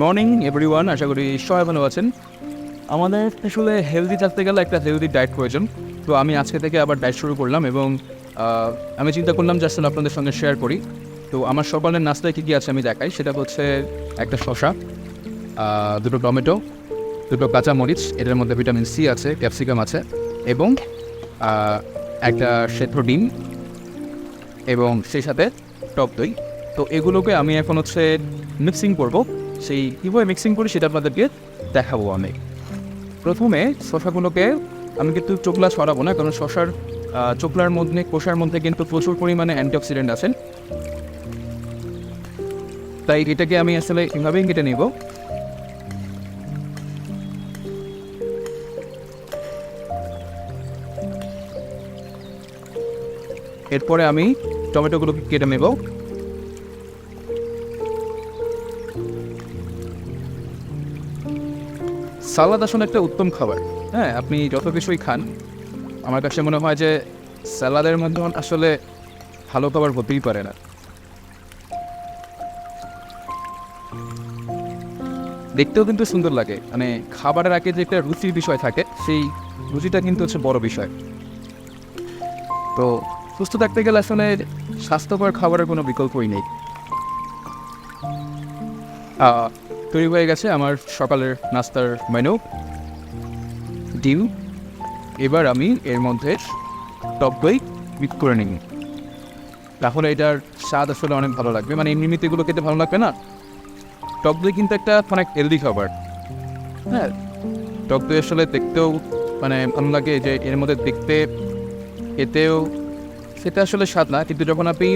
Morning everyone, আশা করি সবাই ভালো আছেন। আমাদের আসলে হেলদি থাকতে গেলে একটা হেলদি ডায়েট প্রয়োজন। তো আমি আজকে থেকে আবার ডায়েট শুরু করলাম এবং আমি চিন্তা করলাম যে আসলে আপনাদের সঙ্গে শেয়ার করি। তো আমার সকালের নাস্তায় কী কী আছে আমি দেখাই। সেটা হচ্ছে একটা শসা, দুটো টমেটো, দুটো কাঁচামরিচ, এটার মধ্যে ভিটামিন সি আছে, ক্যাপসিকাম আছে এবং একটা সেদ্ধ ডিম এবং সেই সাথে টক দই। তো এগুলোকে আমি এখন হচ্ছে মিক্সিং করব। সেই কীভাবে মিক্সিং করি সেটা আপনাদেরকে দেখাবো আমি। প্রথমে শসাগুলোকে আমি কিন্তু চোকলা ছড়াবো না, কারণ শসার চোকলার মধ্যে, কোষার মধ্যে কিন্তু প্রচুর পরিমাণে অ্যান্টিঅক্সিডেন্ট আছেন। তাই এটাকে আমি আসলে এভাবেই কেটে নেব। এরপরে আমি টমেটোগুলোকে কেটে নেব। সালাদ আসলে একটা উত্তম খাবার। হ্যাঁ, আপনি যত কিছুই খান, আমার কাছে মনে হয় যে স্যালাদের মধ্যে আসলে ভালো খাবার হতেই পারে না। দেখতেও কিন্তু সুন্দর লাগে, মানে খাবারের আগে যে একটা রুচির বিষয় থাকে, সেই রুচিটা কিন্তু হচ্ছে বড় বিষয়। তো সুস্থ থাকতে গেলে আসলে স্বাস্থ্যকর খাবারের কোনো বিকল্পই নেই। তৈরি হয়ে গেছে আমার সকালের নাস্তার মেনু, ডিম। এবার আমি এর মধ্যে টক দই মিক্স করে নিই, তাহলে এটার স্বাদ আসলে অনেক ভালো লাগবে। মানে এমনিতে এগুলো খেতে ভালো লাগবে না। টক দই কিন্তু একটা অনেক হেলদি খাবার। হ্যাঁ, টক দই আসলে দেখতেও মানে ভালো লাগে, যে এর মধ্যে দেখতে খেতেও সেটা আসলে স্বাদ না, কিন্তু যখন আপনি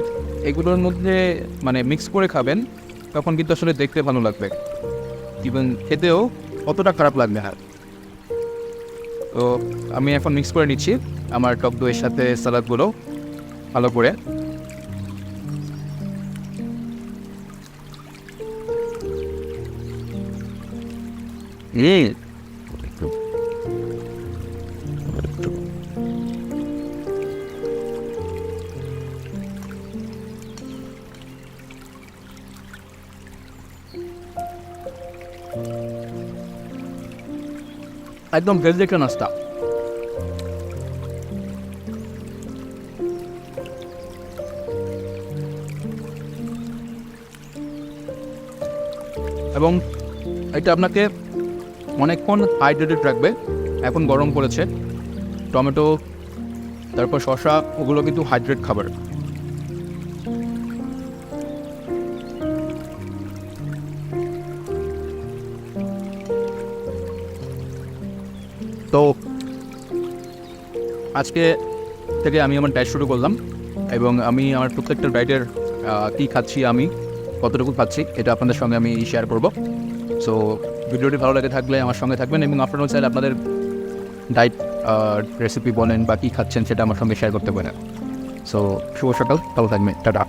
এগুলোর মধ্যে মানে মিক্স করে খাবেন তখন কিন্তু আসলে দেখতে ভালো লাগবে, ইভেন খেতেও অতটা খারাপ লাগবে না। তো আমি এখন মিক্স করে নিচ্ছি আমার টক দইয়ের সাথে সালাদগুলো ভালো করে। একদম হেলদি একটা নাস্তা। এবং এটা আপনাকে অনেকক্ষণ হাইড্রেটেড রাখবে। এখন গরম পড়েছে, টমেটো তারপর শসা, ওগুলো কিন্তু হাইড্রেট খাবার। তো আজকে থেকে আমি আমার ডায়েট শুরু করলাম এবং আমি আমার প্রত্যেকটা ডায়েটের কী খাচ্ছি, আমি কতটুকু খাচ্ছি, এটা আপনাদের সঙ্গে আমি শেয়ার করব। সো ভিডিওটি ভালো লাগে থাকলে আমার সঙ্গে থাকবেন এবং আপনারাও চাইলে আপনাদের ডায়েট রেসিপি বলেন বা কী খাচ্ছেন সেটা আমার সঙ্গে শেয়ার করতে পারেন। সো শুভ সকাল, ভালো থাকবেন, টাটা।